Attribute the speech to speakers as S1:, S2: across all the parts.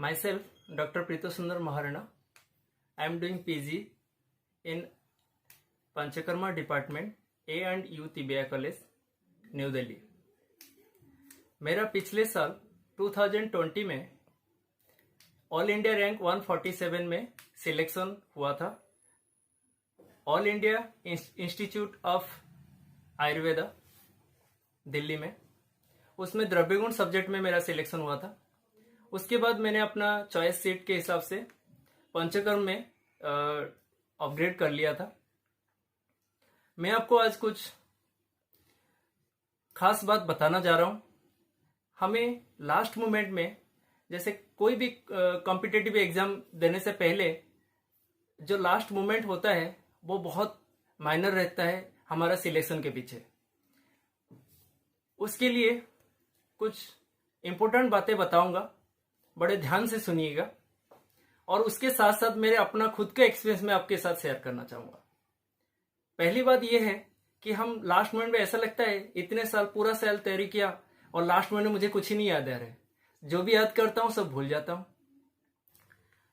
S1: Myself, Dr. Preeto Sundar Maharana. I am doing PG in Panchakarma Department, A&U tibia college, new Delhi. मेरा पिछले साल 2020 में all India rank 147 में selection हुआ था। All India institute of Ayurveda Delhi में, उसमें द्रव्य गुण सब्जेक्ट में मेरा सिलेक्शन हुआ था। उसके बाद मैंने अपना चॉइस सीट के हिसाब से पंचकर्म में अपग्रेड कर लिया था। मैं आपको आज कुछ खास बात बताना जा रहा हूं। हमें लास्ट मोमेंट में, जैसे कोई भी कॉम्पिटिटिव एग्जाम देने से पहले जो लास्ट मोमेंट होता है वो बहुत मायनर रहता है हमारा सिलेक्शन के पीछे। उसके लिए कुछ इम्पोर्टेंट बातें बताऊंगा, बड़े ध्यान से सुनिएगा। और उसके साथ साथ मेरे अपना खुद का एक्सपीरियंस मैं आपके साथ शेयर करना चाहूंगा। पहली बात यह है कि हम लास्ट मोमेंट में ऐसा लगता है इतने साल पूरा साल तैयारी किया और लास्ट मोमेंट में मुझे कुछ ही नहीं याद आ रहा है, जो भी याद करता हूं सब भूल जाता हूं।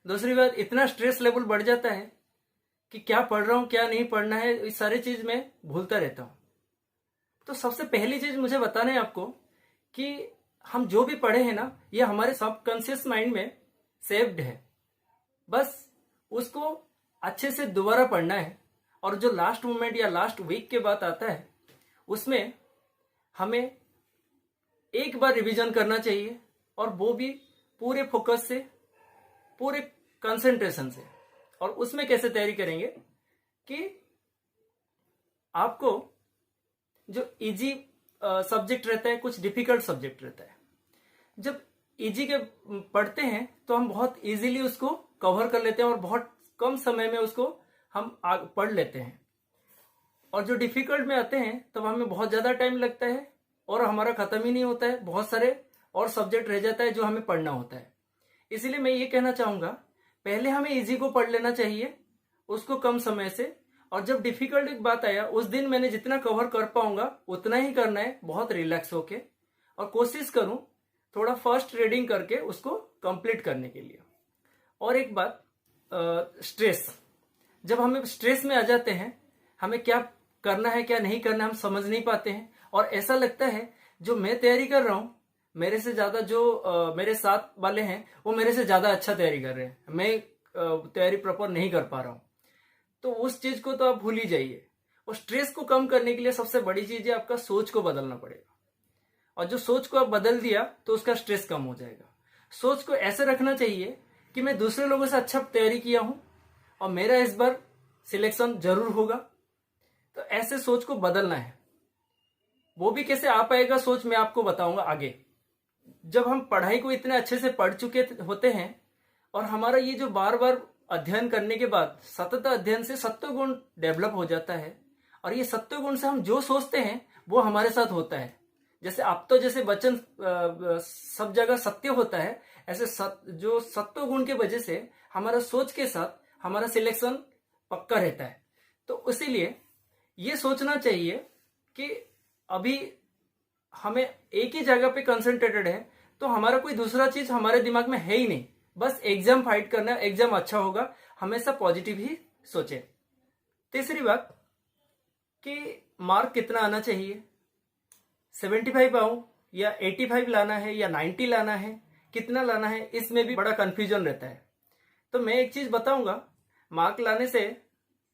S1: दूसरी बात, इतना स्ट्रेस लेवल बढ़ जाता है कि क्या पढ़ रहा हूं क्या नहीं पढ़ना है, इस सारी चीज में भूलता रहता हूं। तो सबसे पहली चीज मुझे बताना है आपको कि हम जो भी पढ़े हैं ना, ये हमारे सबकॉन्शियस माइंड में सेव्ड है। बस उसको अच्छे से दोबारा पढ़ना है। और जो लास्ट मोमेंट या लास्ट वीक के बाद आता है उसमें हमें एक बार रिवीजन करना चाहिए, और वो भी पूरे फोकस से, पूरे कंसंट्रेशन से। और उसमें कैसे तैयारी करेंगे कि आपको जो इजी सब्जेक्ट रहता है, कुछ डिफिकल्ट सब्जेक्ट रहता है, जब इजी के पढ़ते हैं तो हम बहुत इजीली उसको कवर कर लेते हैं और बहुत कम समय में उसको हम पढ़ लेते हैं। और जो डिफिकल्ट में आते हैं तब हमें बहुत ज्यादा टाइम लगता है और हमारा खत्म ही नहीं होता है, बहुत सारे और सब्जेक्ट रह जाता है जो हमें पढ़ना होता है। इसलिए मैं ये कहना चाहूंगा, पहले हमें इजी को पढ़ लेना चाहिए, उसको कम समय से। और जब डिफिकल्ट एक बात आया, उस दिन मैंने जितना कवर कर पाऊंगा उतना ही करना है, बहुत रिलैक्स होके। और कोशिश करूं थोड़ा फास्ट रीडिंग करके उसको कंप्लीट करने के लिए। और एक बात, स्ट्रेस, जब हमें स्ट्रेस में आ जाते हैं, हमें क्या करना है क्या नहीं करना हम समझ नहीं पाते हैं। और ऐसा लगता है जो मैं तैयारी कर रहा हूं, मेरे से ज्यादा जो मेरे साथ वाले हैं वो मेरे से ज्यादा अच्छा तैयारी कर रहे हैं, मैं तैयारी प्रॉपर नहीं कर पा रहा हूं। तो उस चीज को तो आप भूल ही जाइए। और स्ट्रेस को कम करने के लिए सबसे बड़ी चीज है आपका सोच को बदलना पड़ेगा। और जो सोच को आप बदल दिया तो उसका स्ट्रेस कम हो जाएगा। सोच को ऐसे रखना चाहिए कि मैं दूसरे लोगों से अच्छा तैयारी किया हूं और मेरा इस बार सिलेक्शन जरूर होगा। तो ऐसे सोच को बदलना है। वो भी कैसे आ पाएगा सोच, मैं आपको बताऊंगा आगे। जब हम पढ़ाई को इतने अच्छे से पढ़ चुके होते हैं और हमारा ये जो बार बार अध्ययन करने के बाद सतत अध्ययन से सत्व गुण डेवलप हो जाता है। और ये सत्व गुण से हम जो सोचते हैं वो हमारे साथ होता है। जैसे आप तो जैसे वचन सब जगह सत्य होता है, ऐसे जो सत्व गुण के वजह से हमारा सोच के साथ हमारा सिलेक्शन पक्का रहता है। तो इसीलिए ये सोचना चाहिए कि अभी हमें एक ही जगह पे कंसंट्रेटेड है, तो हमारा कोई दूसरा चीज हमारे दिमाग में है ही नहीं, बस एग्जाम फाइट करना, एग्जाम अच्छा होगा, हमेशा पॉजिटिव ही सोचे। तीसरी बात कि मार्क कितना आना चाहिए, 75 आऊं या 85 लाना है या 90 लाना है, कितना लाना है, इसमें भी बड़ा कंफ्यूजन रहता है। तो मैं एक चीज बताऊंगा, मार्क लाने से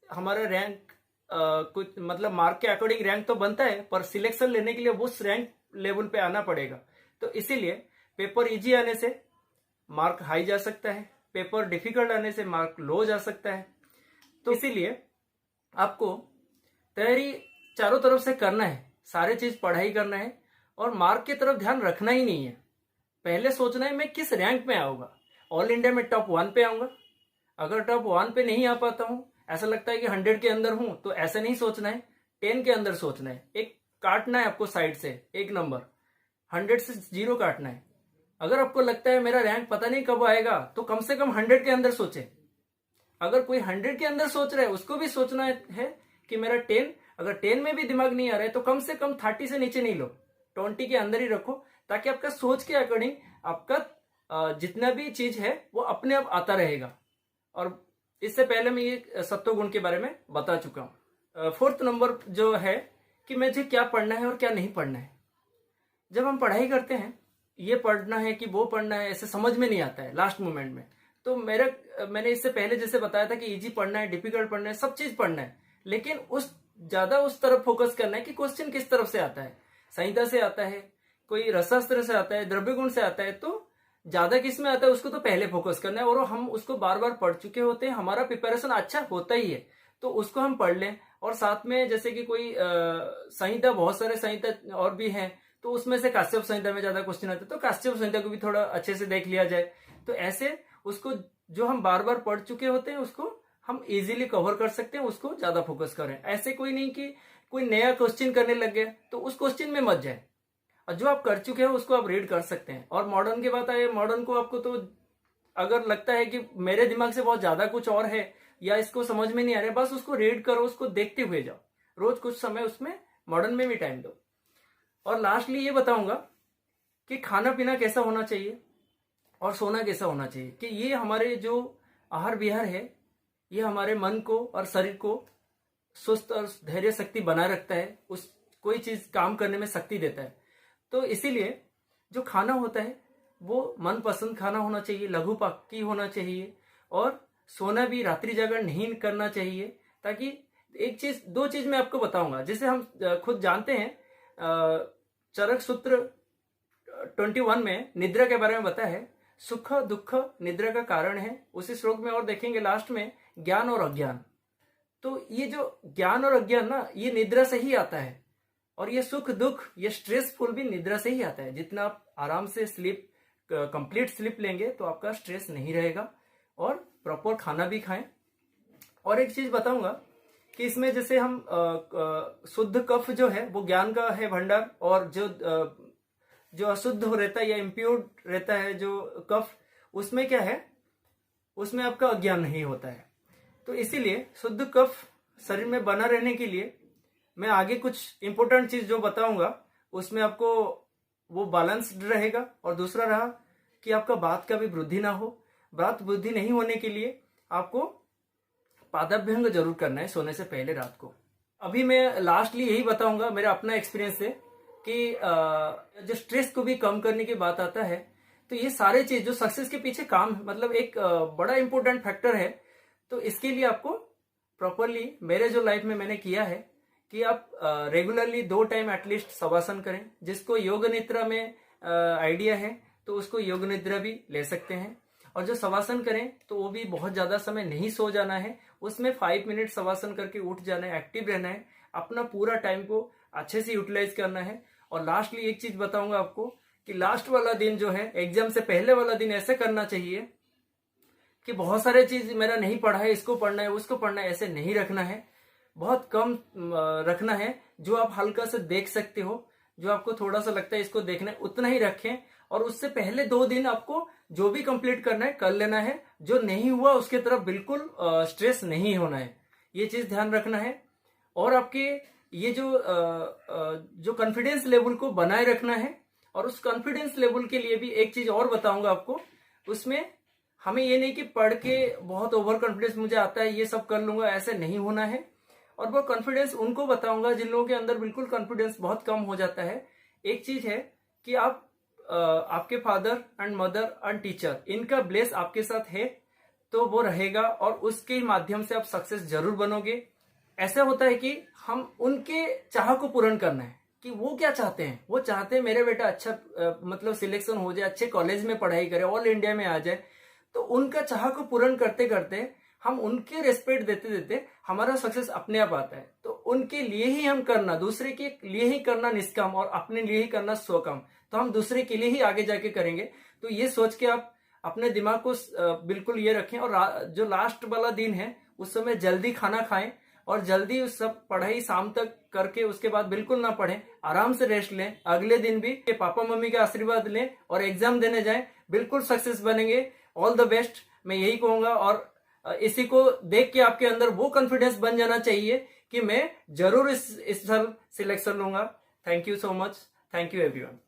S1: हमारा रैंक कुछ मतलब मार्क के अकॉर्डिंग रैंक तो बनता है, पर सिलेक्शन लेने के लिए उस रैंक लेवल पे आना पड़ेगा। तो इसीलिए पेपर इजी आने से मार्क हाई जा सकता है, पेपर डिफिकल्ट आने से मार्क लो जा सकता है। तो इसीलिए आपको तैयारी चारों तरफ से करना है, सारे चीज पढ़ाई करना है और मार्क की तरफ ध्यान रखना ही नहीं है। पहले सोचना है मैं किस रैंक में आऊंगा, ऑल इंडिया में टॉप 1 पे आऊंगा। अगर टॉप 1 पे नहीं आ पाता हूं, ऐसा लगता है कि 100 के अंदर हूं, तो ऐसा नहीं सोचना है, 10 के अंदर सोचना है। एक काटना है आपको साइड से, एक नंबर 100 से 0 काटना है। अगर आपको लगता है मेरा रैंक पता नहीं कब आएगा, तो कम से कम 100 के अंदर सोचे। अगर कोई 100 के अंदर सोच रहा है, उसको भी सोचना है कि मेरा 10, अगर 10 में भी दिमाग नहीं आ रहा है तो कम से कम 30 से नीचे नहीं लो, 20 के अंदर ही रखो, ताकि आपका सोच के अकॉर्डिंग आपका जितना भी चीज है वो अपने आप आता रहेगा। और इससे पहले मैं ये सत्व गुण के बारे में बता चुका हूँ। फोर्थ नंबर जो है कि मुझे क्या पढ़ना है और क्या नहीं पढ़ना है। जब हम पढ़ाई करते हैं, ये पढ़ना है कि वो पढ़ना है, ऐसे समझ में नहीं आता है लास्ट मोमेंट में। तो मैंने इससे पहले जैसे बताया था कि इजी पढ़ना है, डिफिकल्ट पढ़ना है, सब चीज पढ़ना है, लेकिन ज्यादा उस तरफ फोकस करना है कि क्वेश्चन किस तरफ से आता है। संहिता से आता है, कोई रसशास्त्र से आता है, द्रव्य गुण से आता है, तो ज्यादा किस में आता है उसको तो पहले फोकस करना है। और हम उसको बार बार पढ़ चुके होते हैं, हमारा प्रिपरेशन अच्छा होता ही है, तो उसको हम पढ़ लें। और साथ में जैसे कि कोई संहिता, बहुत सारे संहिता और भी हैं, तो उसमें से काश्यप संहिता में ज्यादा क्वेश्चन आते हैं, तो काश्यप संहिता को भी थोड़ा अच्छे से देख लिया जाए। तो ऐसे उसको जो हम बार बार पढ़ चुके होते हैं उसको हम इजीली कवर कर सकते हैं, उसको ज्यादा फोकस करें। ऐसे कोई नहीं कि कोई नया क्वेश्चन करने लग गया तो उस क्वेश्चन में मत जाए, और जो आप कर चुके हो उसको आप रीड कर सकते हैं। और मॉडर्न की बात आए, मॉडर्न को आपको तो अगर लगता है कि मेरे दिमाग से बहुत ज्यादा कुछ और है या इसको समझ में नहीं आ रहा, बस उसको रीड करो, उसको देखते हुए जाओ, रोज कुछ समय उसमें मॉडर्न में भी टाइम दो। और लास्टली ये बताऊंगा कि खाना पीना कैसा होना चाहिए और सोना कैसा होना चाहिए, कि ये हमारे जो आहार विहार है ये हमारे मन को और शरीर को सुस्त और धैर्य शक्ति बनाए रखता है, उस कोई चीज काम करने में शक्ति देता है। तो इसीलिए जो खाना होता है वो मनपसंद खाना होना चाहिए, लघु पाकी होना चाहिए, और सोना भी रात्रि जागरण नहीं करना चाहिए। ताकि एक चीज, दो चीज मैं आपको बताऊंगा जिसे हम खुद जानते हैं। चरक सूत्र 21 में निद्रा के बारे में बताया है, सुख दुख निद्रा का कारण है। उसी श्लोक में और देखेंगे लास्ट में ज्ञान और अज्ञान। तो ये जो ज्ञान और अज्ञान ना, ये निद्रा से ही आता है, और ये सुख दुख, ये स्ट्रेसफुल भी निद्रा से ही आता है। जितना आप आराम से स्लीप, कंप्लीट स्लीप लेंगे तो आपका स्ट्रेस नहीं रहेगा, और प्रॉपर खाना भी खाएं। और एक चीज बताऊंगा कि इसमें जैसे हम शुद्ध कफ जो है वो ज्ञान का है भंडार, और जो अशुद्ध हो रहता है या इम्प्योर रहता है जो कफ, उसमें क्या है, उसमें आपका अज्ञान नहीं होता है। तो इसीलिए शुद्ध कफ शरीर में बना रहने के लिए मैं आगे कुछ इंपॉर्टेंट चीज जो बताऊंगा उसमें आपको वो बैलेंस्ड रहेगा। और दूसरा रहा कि आपका बात का भी वृद्धि ना हो। बात वृद्धि नहीं होने के लिए आपको पादाभ्यंग जरूर करना है सोने से पहले रात को। अभी मैं लास्टली यही बताऊंगा मेरा अपना एक्सपीरियंस से कि जो स्ट्रेस को भी कम करने की बात आता है, तो ये सारे चीज जो सक्सेस के पीछे काम, मतलब एक बड़ा इंपॉर्टेंट फैक्टर है। तो इसके लिए आपको प्रॉपरली, मेरे जो लाइफ में मैंने किया है कि आप रेगुलरली 2 टाइम एटलीस्ट शवासन करें। जिसको योग निद्रा में आइडिया है तो उसको योग निद्रा भी ले सकते हैं। और जो शवासन करें तो वो भी बहुत ज्यादा समय नहीं सो जाना है, उसमें 5 मिनट शवासन करके उठ जाना है, एक्टिव रहना है, अपना पूरा टाइम को अच्छे से यूटिलाइज करना है। और लास्टली एक चीज बताऊंगा आपको कि लास्ट वाला दिन जो है, एग्जाम से पहले वाला दिन ऐसे करना चाहिए कि बहुत सारे चीज मेरा नहीं पढ़ा है, इसको पढ़ना है, उसको पढ़ना है, ऐसे नहीं रखना है। बहुत कम रखना है, जो आप हल्का से देख सकते हो, जो आपको थोड़ा सा लगता है इसको देखना है, उतना ही रखें। और उससे पहले 2 दिन आपको जो भी कंप्लीट करना है कर लेना है। जो नहीं हुआ उसके तरफ बिल्कुल स्ट्रेस नहीं होना है, ये चीज ध्यान रखना है। और आपके ये जो कॉन्फिडेंस लेवल को बनाए रखना है। और उस कॉन्फिडेंस लेवल के लिए भी एक चीज और बताऊंगा आपको, उसमें हमें ये नहीं कि पढ़ के बहुत ओवर कॉन्फिडेंस मुझे आता है ये सब कर लूंगा, ऐसे नहीं होना है। और वो कॉन्फिडेंस उनको बताऊंगा जिन लोगों के अंदर बिल्कुल कॉन्फिडेंस बहुत कम हो जाता है। एक चीज है कि आप आपके father and mother and teacher, इनका ब्लेस आपके साथ है तो वो रहेगा, और उसके माध्यम से आप सक्सेस जरूर बनोगे। ऐसा होता है कि हम उनके चाह को पूर्ण करना है कि वो क्या चाहते हैं। वो चाहते हैं मेरे बेटा अच्छा मतलब सिलेक्शन हो जाए, अच्छे कॉलेज में पढ़ाई करे, ऑल इंडिया में आ जाए। तो उनका चाह को पूर्ण करते करते, हम उनके रेस्पेक्ट देते देते हमारा सक्सेस अपने आप आता है। तो उनके लिए ही हम करना, दूसरे के लिए ही करना निष्काम, और अपने लिए ही करना स्वकाम, तो हम दूसरे के लिए ही आगे जाके करेंगे। तो ये सोच के आप अपने दिमाग को बिल्कुल ये रखें। और जो लास्ट वाला दिन है उस समय जल्दी खाना खाएं, और जल्दी उस सब पढ़ाई शाम तक करके उसके बाद बिल्कुल ना पढ़ें, आराम से रेस्ट लें। अगले दिन भी पापा मम्मी का आशीर्वाद लें और एग्जाम देने जाएं, बिल्कुल सक्सेस बनेंगे। ऑल द बेस्ट, मैं यही कहूंगा। और इसी को देख के आपके अंदर वो कॉन्फिडेंस बन जाना चाहिए कि मैं जरूर इस साल सिलेक्शन लूंगा। Thank you so much. Thank you everyone.